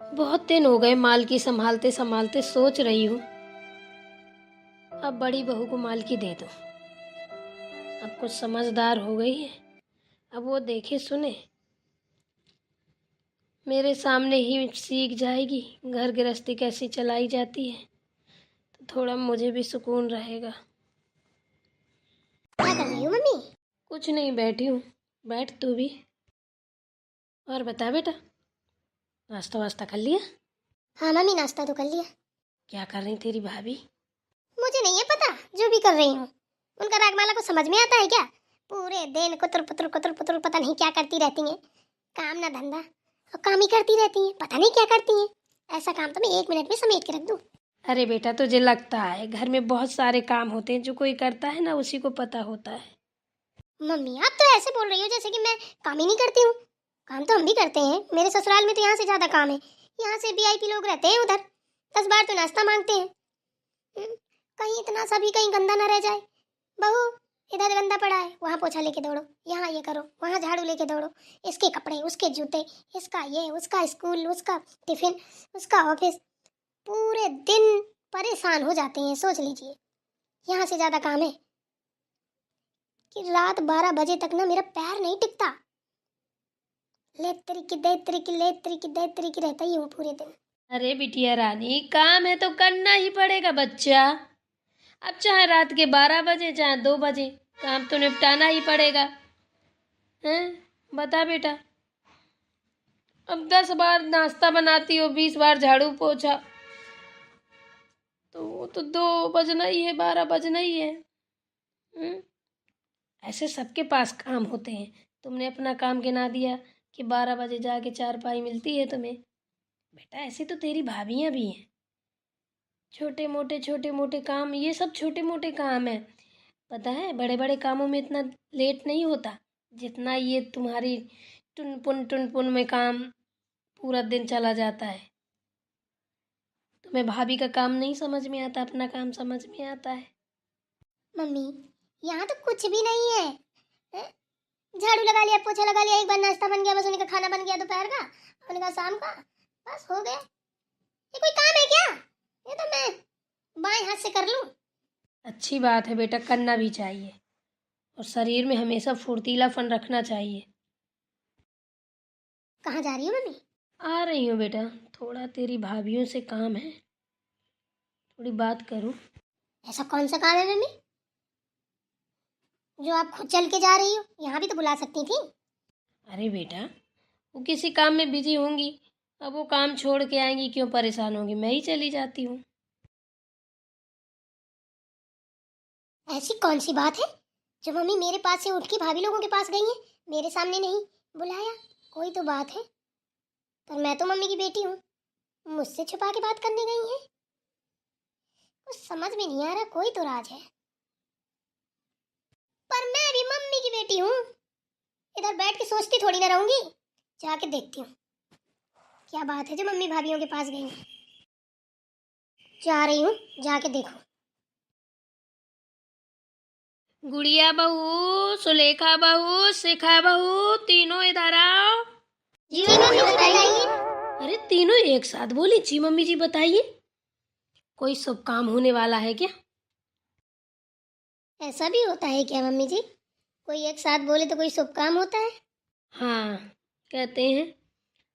बहुत दिन हो गए मालकी संभालते संभालते। सोच रही हूँ अब बड़ी बहू को मालकी दे दो। अब कुछ समझदार हो गई है, अब वो देखे सुने, मेरे सामने ही सीख जाएगी घर गृहस्थी कैसी चलाई जाती है, तो थोड़ा मुझे भी सुकून रहेगा। क्या कर रही हो मम्मी? कुछ नहीं, बैठी हूँ। बैठ तू भी। और बता बेटा, नाश्ता वास्ता कर लिया? हाँ मम्मी, नाश्ता तो कर लिया। क्या कर रही तेरी भाभी? मुझे नहीं है पता, जो भी कर रही हूँ। उनका रागमाला को समझ में आता है क्या? पूरे दिन कुतर पुतर पता नहीं क्या करती रहती हैं। काम ना धंधा, और काम ही करती रहती हैं, पता नहीं क्या करती हैं। ऐसा काम तो मैं 1 मिनट में समेट के रख दूँ। अरे बेटा, तुझे लगता है घर में बहुत सारे काम होते हैं, जो कोई करता है ना उसी को पता होता है। मम्मी आप तो ऐसे बोल रही हो जैसे कि मैं काम ही नहीं करती हूँ। काम तो हम भी करते हैं, मेरे ससुराल में तो यहाँ से ज्यादा काम है। यहाँ से वीआईपी लोग रहते हैं उधर, 10 बार तो नाश्ता मांगते हैं। कहीं इतना सा भी कहीं गंदा ना रह जाए। बहू, इधर गंदा पड़ा है, वहाँ पोछा लेके दौड़ो, यहाँ ये करो, वहाँ झाड़ू लेके दौड़ो। इसके कपड़े, उसके जूते, इसका ये, उसका स्कूल, उसका टिफिन, उसका ऑफिस। पूरे दिन परेशान हो जाते हैं। सोच लीजिए, यहाँ से ज्यादा काम है कि रात 12 बजे तक ना मेरा पैर नहीं टिकता। ले तरी की रहता ही हूँ पूरे दिन। अरे बिटिया रानी, काम है तो करना ही पड़ेगा बच्चा। अब चाहे रात के 12 बजे चाहे 2 बजे, काम तो निपटाना ही पड़ेगा। हैं? बता बेटा, अब 10 बार नाश्ता बनाती हो, 20 बार झाड़ू पोछा, तो वो तो 2 बजना ही है, 12 बजना ही है। ऐसे सबके पास काम होते हैं। तुमने अपना काम गिना दिया कि 12 बजे जाके चारपाई मिलती है तुम्हें। बेटा ऐसे तो तेरी भाभियाँ भी हैं। छोटे मोटे काम, ये सब छोटे मोटे काम है। पता है, बड़े बड़े कामों में इतना लेट नहीं होता जितना ये तुम्हारी टुन पुन में काम पूरा दिन चला जाता है। तुम्हें भाभी का काम नहीं समझ में आता, अपना काम समझ में आता है। मम्मी, यहाँ तो कुछ भी नहीं है। हैं? झाड़ू लगा लिया, पोछा लगा लिया, एक बार नाश्ता बन गया, बस उन्हीं का खाना बन गया दोपहर का, उन्हीं का शाम का, बस हो गया। ये कोई काम है क्या? ये तो मैं बाएं हाथ से कर लूं। अच्छी बात है बेटा, करना भी चाहिए, और शरीर में हमेशा फुर्तीलापन रखना चाहिए। कहाँ जा रही हो मम्मी? आ रही हूँ बेटा, थोड़ा तेरी भाभीयों से काम है, थोड़ी बात करूँ। ऐसा कौन सा काम है मम्मी जो आप खुद चल के जा रही हो? यहाँ भी तो बुला सकती थी। अरे बेटा, वो किसी काम में बिजी होंगी, अब वो काम छोड़ के आएंगी, क्यों परेशान होंगी, मैं ही चली जाती हूँ। ऐसी कौन सी बात है जो मम्मी मेरे पास से उठ के भाभी लोगों के पास गई है, मेरे सामने नहीं बुलाया? कोई तो बात है, पर मैं तो मम्मी की बेटी हूँ, मुझसे छुपा के बात करने गई है। कुछ समझ में नहीं आ रहा, कोई तो राज है। पर मैं भी मम्मी की बेटी हूँ, इधर बैठ के सोचती थोड़ी ना रहूंगी। जाके देखती हूँ क्या बात है जो मम्मी भाभीयों के पास गई है। जा रही हूँ, जाके देखो। गुड़िया बहू, सुलेखा बहू, शिखा बहू, तीनों इधर आओ। जी मम्मी बताइए। अरे तीनों एक साथ बोली, जी मम्मी जी बताइए। कोई शुभ काम होने वाला है क्या? ऐसा भी होता है क्या मम्मी जी? कोई एक साथ बोले तो कोई शुभ काम होता है? हाँ, कहते हैं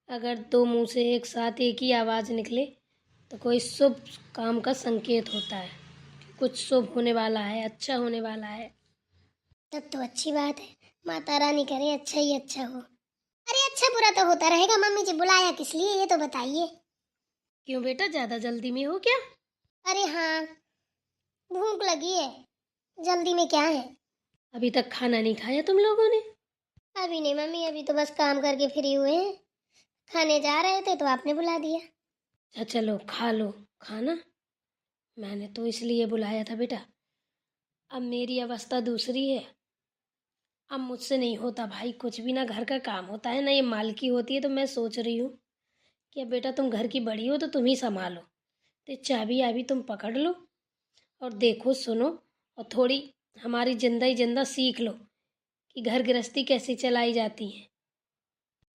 अगर दो मुंह से एक साथ एक ही आवाज़ निकले तो कोई शुभ काम का संकेत होता है, कुछ शुभ होने वाला है, अच्छा होने वाला है। तब तो अच्छी बात है, माता रानी करे अच्छा ही अच्छा हो। अरे अच्छा बुरा तो होता रहेगा मम्मी जी, बुलाया किस लिए ये तो बताइए। क्यों बेटा, ज़्यादा जल्दी में हो क्या? अरे हाँ, भूख लगी है, जल्दी में क्या है? अभी तक खाना नहीं खाया तुम लोगों ने? अभी नहीं मम्मी, अभी तो बस काम करके फ्री हुए हैं। खाने जा रहे थे तो आपने बुला दिया। अच्छा चलो खा लो खाना। मैंने तो इसलिए बुलाया था बेटा, अब मेरी अवस्था दूसरी है। अब मुझसे नहीं होता भाई कुछ भी, ना घर का काम होता है ना ये मालकी होती है। तो मैं सोच रही हूँ कि अब बेटा तुम घर की बड़ी हो तो तुम ही संभालो, तो चाबी आबी तुम पकड़ लो और देखो सुनो, और थोड़ी हमारी जिंदा सीख लो कि घर गृहस्थी कैसे चलाई जाती है।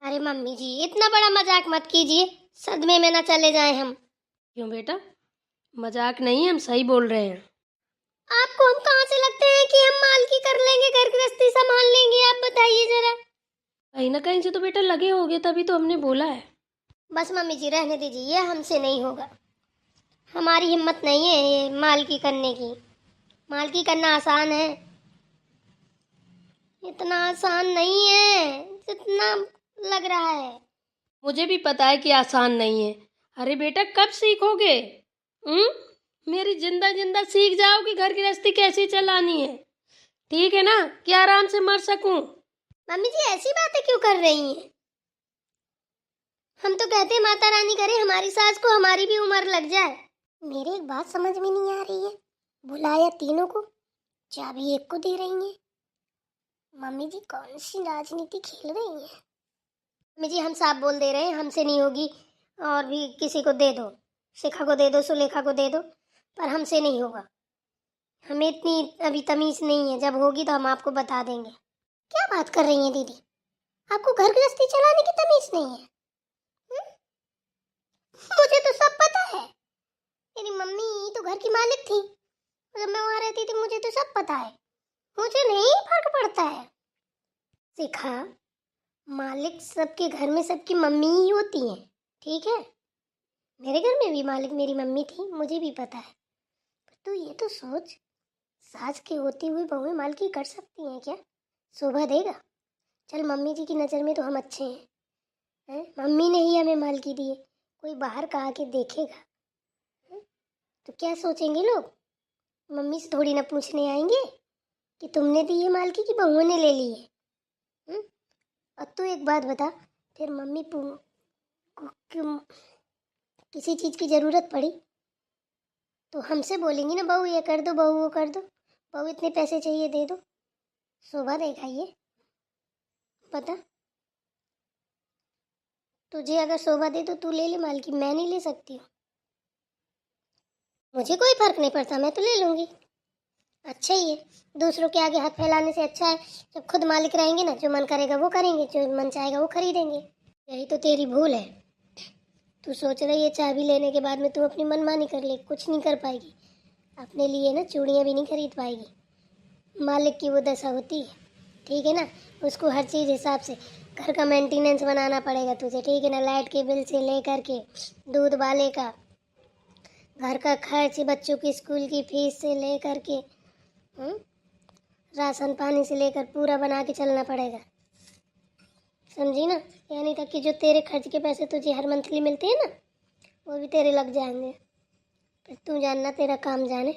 अरे मम्मी जी, इतना बड़ा मजाक मत कीजिए। सदमे में न चले जाएं हम। क्यों बेटा, मजाक नहीं, हम सही बोल रहे हैं। आपको हम कहाँ से लगते हैं कि हम मालकी कर लेंगे, घर गृहस्थी संभाल लेंगे? आप बताइए जरा। कहीं ना कहीं से तो बेटा लगे होगे, तभी तो हमने बोला है। बस मम्मी जी रहने दीजिए, ये हमसे नहीं होगा। हमारी हिम्मत नहीं है ये मालकी करने की। मालकी करना आसान है, इतना आसान नहीं है जितना लग रहा है। मुझे भी पता है कि आसान नहीं है। अरे बेटा, कब सीखोगे? मेरी जिंदा जिंदा सीख जाओगी घर गृहस्थी कैसी चलानी है, ठीक है ना, कि आराम से मर सकूं। मम्मी जी ऐसी बातें क्यों कर रही हैं? हम तो कहते हैं माता रानी करे हमारी सास को हमारी भी उम्र लग जाए। मेरी एक बात समझ में नहीं आ रही है, बुलाया तीनों को, चाबी एक को दे रही हैं। मम्मी जी कौन सी राजनीति खेल रही हैं? मम्मी जी हम साफ बोल दे रहे हैं, हमसे नहीं होगी। और भी किसी को दे दो, शिखा को दे दो, सुलेखा को दे दो, पर हमसे नहीं होगा। हमें इतनी अभी तमीज नहीं है, जब होगी तो हम आपको बता देंगे। क्या बात कर रही हैं दीदी, आपको घर गृहस्थी चलाने की तमीज नहीं है? मुझे तो सब पता है, मेरी मम्मी तो घर की मालिक थी, जब मैं वहां रहती थी मुझे तो सब पता है, मुझे नहीं फर्क पड़ता है। शिखा, मालिक सबके घर में सबकी मम्मी ही होती हैं, ठीक है? मेरे घर में भी मालिक मेरी मम्मी थी, मुझे भी पता है। पर तू ये तो सोच, सास के होती हुई बहुएं मालकी कर सकती हैं क्या? शोभा देगा? चल मम्मी जी की नज़र में तो हम अच्छे हैं, मम्मी ने ही हमें मालकी दी है, कोई बाहर का आके देखेगा तो क्या सोचेंगे लोग? मम्मी से थोड़ी ना पूछने आएंगे कि तुमने दी है मालकी की बहुओं ने ले ली है। अब तू एक बात बता, फिर मम्मी किसी चीज़ की ज़रूरत पड़ी तो हमसे बोलेंगी ना, बहू ये कर दो, बहू वो कर दो, बहू इतने पैसे चाहिए दे दो। शोभा देगा ये? पता तुझे अगर शोभा दे तो तू ले ले मालकी, मैं नहीं ले सकती हूँ। मुझे कोई फर्क नहीं पड़ता, मैं तो ले लूँगी। अच्छा ही है, दूसरों के आगे हाथ फैलाने से अच्छा है जब खुद मालिक रहेंगे ना, जो मन करेगा वो करेंगे, जो मन चाहेगा वो खरीदेंगे। यही तो तेरी भूल है, तू सोच रही है चाबी लेने के बाद में तू अपनी मनमानी कर ले, कुछ नहीं कर पाएगी। अपने लिए ना चूड़ियाँ भी नहीं खरीद पाएगी। मालिक की वो दशा होती है, ठीक है ना? उसको हर चीज़ हिसाब से, घर का मेंटेनेंस बनाना पड़ेगा तुझे, ठीक है ना? लाइट के बिल से ले करके दूध वाले का, घर का खर्च, बच्चों की स्कूल की फीस से ले करके राशन पानी से लेकर पूरा बना के चलना पड़ेगा, समझी ना? यानी तक कि जो तेरे खर्च के पैसे तुझे हर मंथली मिलते हैं ना, वो भी तेरे लग जाएंगे। फिर तू जानना, तेरा काम जाने,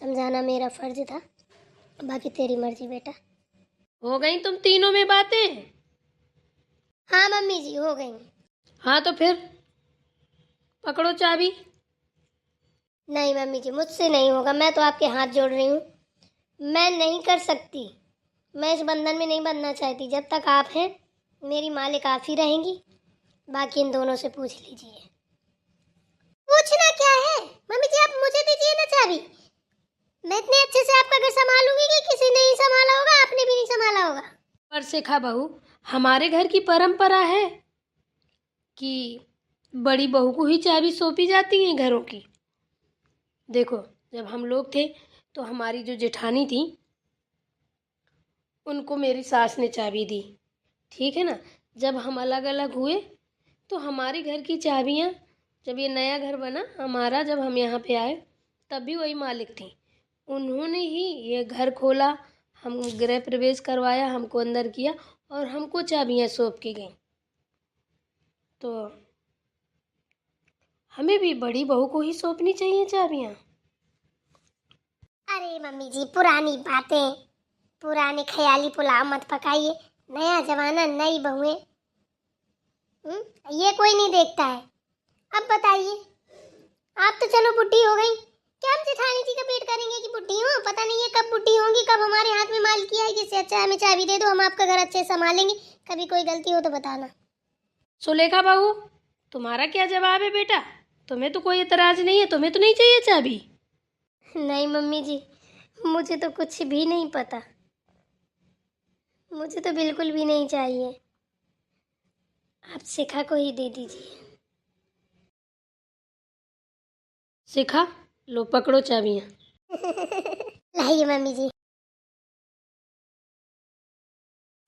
समझाना मेरा फर्ज था, बाकी तेरी मर्जी बेटा। हो गई तुम तीनों में बातें? हाँ मम्मी जी हो गई। हाँ तो फिर पकड़ो चाबी। नहीं मम्मी जी मुझसे नहीं होगा, मैं तो आपके हाथ जोड़ रही हूँ, मैं नहीं कर सकती, मैं इस बंधन में नहीं बंधना चाहती। जब तक आप हैं मेरी मालिक आप ही रहेंगी, बाकी इन दोनों से पूछ लीजिए। पूछना क्या है मम्मी जी, आप मुझे दीजिए ना चाबी, मैं इतने अच्छे से आपका घर संभालूंगी कि किसी ने ही संभाला होगा, आपने भी नहीं संभाला होगा। पर शिखा बहू, हमारे घर की परंपरा है कि बड़ी बहू को ही चाबी सौंपी जाती है घरों की। देखो, जब हम लोग थे तो हमारी जो जेठानी थी उनको मेरी सास ने चाबी दी, ठीक है ना? जब हम अलग अलग हुए तो हमारे घर की चाबियाँ, जब ये नया घर बना हमारा, जब हम यहाँ पे आए तब भी वही मालिक थी, उन्होंने ही ये घर खोला, हम गृह प्रवेश करवाया, हमको अंदर किया और हमको चाबियाँ सौंप की गई। तो हमें भी बड़ी बहू को ही सौंपनी चाहिए चाबियाँ। अरे मम्मी जी पुरानी बातें, पुराने ख्याली पुलाव मत पकाइए, नया जमाना नई बहुएं, ये कोई नहीं देखता है। अब बताइए, आप तो चलो बुढ़ी हो गई, क्या हम जेठानी जी का वेट करेंगे कि बुढ़ी हो? पता नहीं है कब बुढ़ी होंगी, कब हमारे हाथ में मालकी आएगी। इससे अच्छा हमें चाबी दे दो, हम आपका घर अच्छे से संभालेंगे, कभी कोई गलती हो तो बताना। सुलेखा बहू, तुम्हारा क्या जवाब है बेटा? तुम्हें तो कोई एतराज नहीं है, तुम्हें तो नहीं चाहिए चाबी? नहीं मम्मी जी, मुझे तो कुछ भी नहीं पता, मुझे तो बिल्कुल भी नहीं चाहिए, आप शिखा को ही दे दीजिए। सिखा लो, पकड़ो चाबियाँ। लाइए मम्मी जी।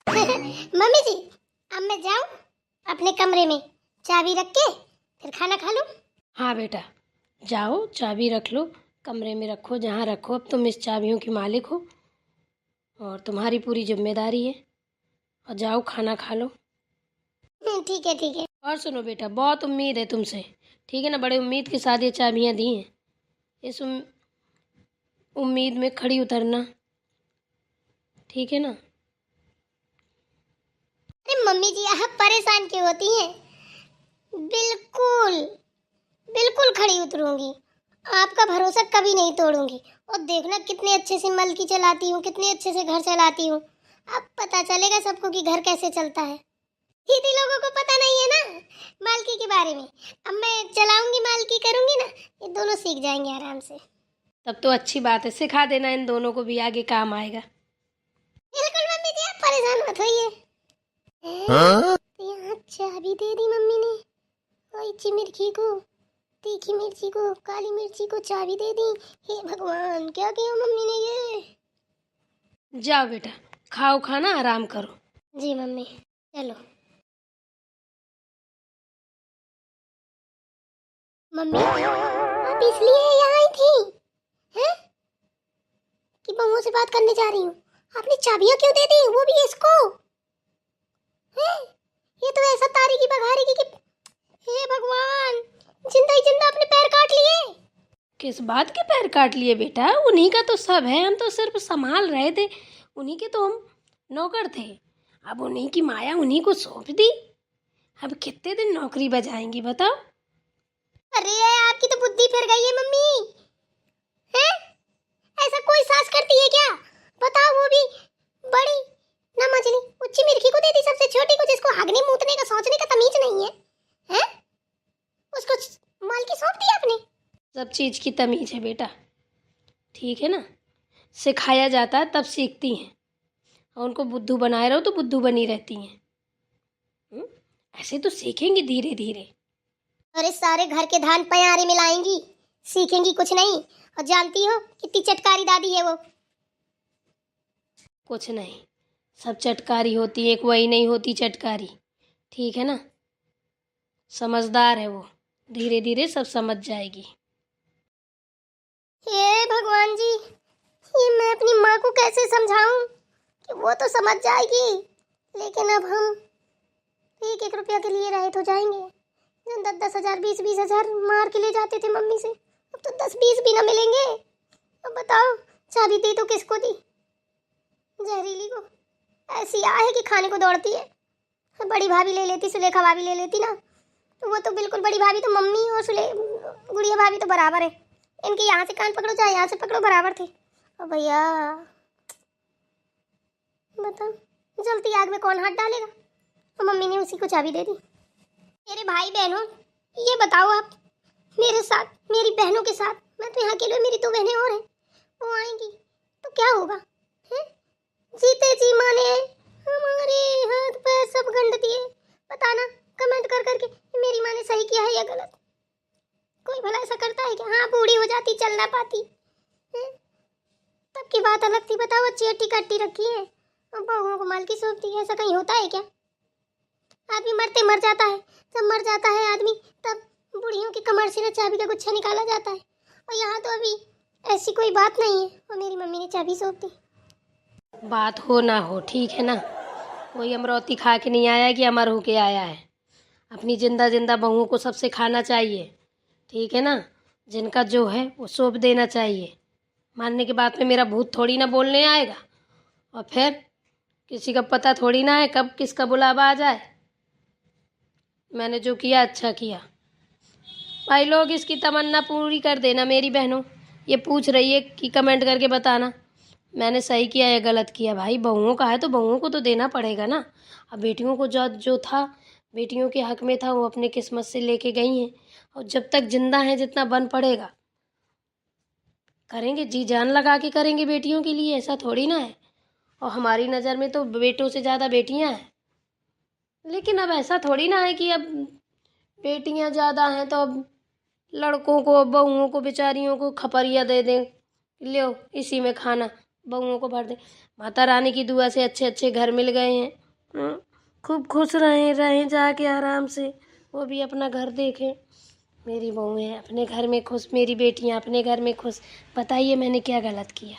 मम्मी जी, अब मैं जाऊं अपने कमरे में चाबी रख के फिर खाना खा लूं? हाँ बेटा, जाओ चाबी रख लो, कमरे में रखो जहाँ रखो। अब तुम इस चाबियों की मालिक हो और तुम्हारी पूरी जिम्मेदारी है। और जाओ खाना खा लो। ठीक है ठीक है। और सुनो बेटा, बहुत उम्मीद है तुमसे, ठीक है ना? बड़े उम्मीद के साथ ये चाबियाँ दी हैं। इस उम्मीद में खड़ी उतरना, ठीक है ना? अरे मम्मी जी, आप परेशान क्यों होती हैं? बिल्कुल बिल्कुल खड़ी उतरूंगी, आपका भरोसा कभी नहीं तोड़ूंगी। और देखना कितने अच्छे से मलकी चलाती हूँ, कितने अच्छे से घर चलाती हूँ। अब पता चलेगा सबको कि घर कैसे चलता है। दीदी लोगों को पता नहीं है ना मालकी के बारे में। अब मैं चलाऊंगी, मालकी करूंगी ना, ये दोनों सीख जाएंगे आराम से। तब तो अच्छी बात है, सिखा देना, इन दोनों को भी आगे काम आएगा। बिल्कुल मम्मी जी, आप परेशान मत होइए। हाँ? यहाँ चाबी दे दी मम्मी ने, और इच्छी मिर्ची को, तीखी मिर्ची को, काली मिर्ची को चाबी दे दी। हे भगवान, क्या किया मम्मी ने ये? जाओ बेटा, खाओ खाना, आराम करो। जी मम्मी, चलो। मम्मी, आप इसलिए यहाँ आई थी हैं? कि बहुओं से बात करने जा रही हूँ। आपने चाबियाँ क्यों दे दी, वो भी इसको? हैं? ये तो ऐसा तारेगी बघारेगी कि हे भगवान, जिंदा ही जिंदा अपने पैर काट लिए। किस बात के पैर काट लिए बेटा? उन्हीं का तो सब है, हम तो सिर्फ संभाल रहे थे, उन्हीं के तो हम नौकर थे। अब उन्हीं की माया उन्हीं को सौंप दी। अब कितने दिन नौकरी बजाएंगी बताओ? अरे आपकी तो बुद्धि फिर गई है मम्मी। हैं? ऐसा कोई सास करती है क्या? बताओ, वो भी बड़ी ना मछली उच्ची मिर्खी को दे दी, सबसे छोटी को, जिसको हगने मूतने का सोचने का तमीज नहीं है। हैं? उसको मालकी सौंप दी आपने? सब चीज़ की तमीज है बेटा, ठीक है ना? सिखाया जाता है तब सीखती हैं, और उनको बुद्धू बनाए रहो तो बुद्धू बनी रहती हैं। ऐसे तो सीखेंगी धीरे धीरे। अरे सारे घर के धान पयारे में लाएंगी, सीखेंगी कुछ नहीं। और जानती हो कितनी चटकारी दादी है वो। कुछ नहीं, सब चटकारी होती है, एक वही नहीं होती चटकारी, ठीक है ना? समझदार है वो, धीरे धीरे सब समझ जाएगी। हे भगवान जी, ये मैं अपनी माँ को कैसे समझाऊं कि वो तो समझ जाएगी, लेकिन अब हम एक एक रुपया के लिए रहे तो जाएंगे। जब 10-10 हजार 20-20 हजार मार के ले जाते थे मम्मी से, अब तो 10-20 भी ना मिलेंगे। अब बताओ, चाबी दी तो किसको दी? जहरीली को। ऐसी आ है कि खाने को दौड़ती है। बड़ी भाभी ले लेती, सुलेखा भाभी ले लेती ना, तो वो तो बिल्कुल, बड़ी भाभी तो मम्मी और गुड़िया भाभी तो बराबर है। इनके यहाँ से कान पकड़ो चाहे यहाँ से पकड़ो, बराबर थे। और भैया बताओ, जलती आग में कौन हाथ डालेगा? तो मम्मी ने उसी को चाबी दे दी। मेरे भाई बहनों, ये बताओ आप, मेरे साथ, मेरी बहनों के साथ, मैं तो यहाँ अकेले, मेरी 2 बहनें और हैं, वो आएंगी तो क्या होगा? हैं? जीते जी माँ ने हमारे हाथ पैर सब गंड दिए। बताना कमेंट कर करके, मेरी माँ ने सही किया है या गलत? कोई भला ऐसा करता है क्या? हाँ, बूढ़ी हो जाती, चल ना पाती हैं? तब की बात अलग थी। बताओ, अच्छी हट्टी कट्टी रखी है और बहुओं को मालकी सौंपती है। ऐसा कहीं होता है क्या? आदमी मरते मर जाता है, जब मर जाता है आदमी, तब बुढ़ियों की कमर से ना चाबी का गुच्छा निकाला जाता है। और यहाँ तो अभी ऐसी कोई बात नहीं है, और मेरी मम्मी ने चाबी सौंप दी। बात हो ना हो, ठीक है ना? कोई अमरौती खा के नहीं आया कि अमर होके आया है। अपनी जिंदा जिंदा बहुओं को सबसे खाना चाहिए, ठीक है ना? जिनका जो है वो सौंप देना चाहिए। मानने के बाद में मेरा भूत थोड़ी ना बोलने आएगा, और फिर किसी का पता थोड़ी ना है कब किसका बुलावा आ जाए। मैंने जो किया अच्छा किया। भाई लोग, इसकी तमन्ना पूरी कर देना मेरी बहनों। ये पूछ रही है कि कमेंट करके बताना मैंने सही किया या गलत किया। भाई बहुओं का है तो बहुओं को तो देना पड़ेगा ना। अब बेटियों को जो जो था, बेटियों के हक में था, वो अपने किस्मत से लेके गई हैं, और जब तक जिंदा हैं जितना बन पड़ेगा करेंगे, जी जान लगा के करेंगे बेटियों के लिए। ऐसा थोड़ी ना है। और हमारी नज़र में तो बेटों से ज़्यादा बेटियां हैं, लेकिन अब ऐसा थोड़ी ना है कि अब बेटियां ज़्यादा हैं तो अब लड़कों को बहुओं को बेचारियों को खपरिया दे दें, लो इसी में खाना बहुओं को भर दें। माता रानी की दुआ से अच्छे अच्छे घर मिल गए हैं। खूब खुश रहें जाके आराम से, वो भी अपना घर देखें। मेरी बहुएं अपने घर में खुश, मेरी बेटियां अपने घर में खुश। बताइए मैंने क्या गलत किया।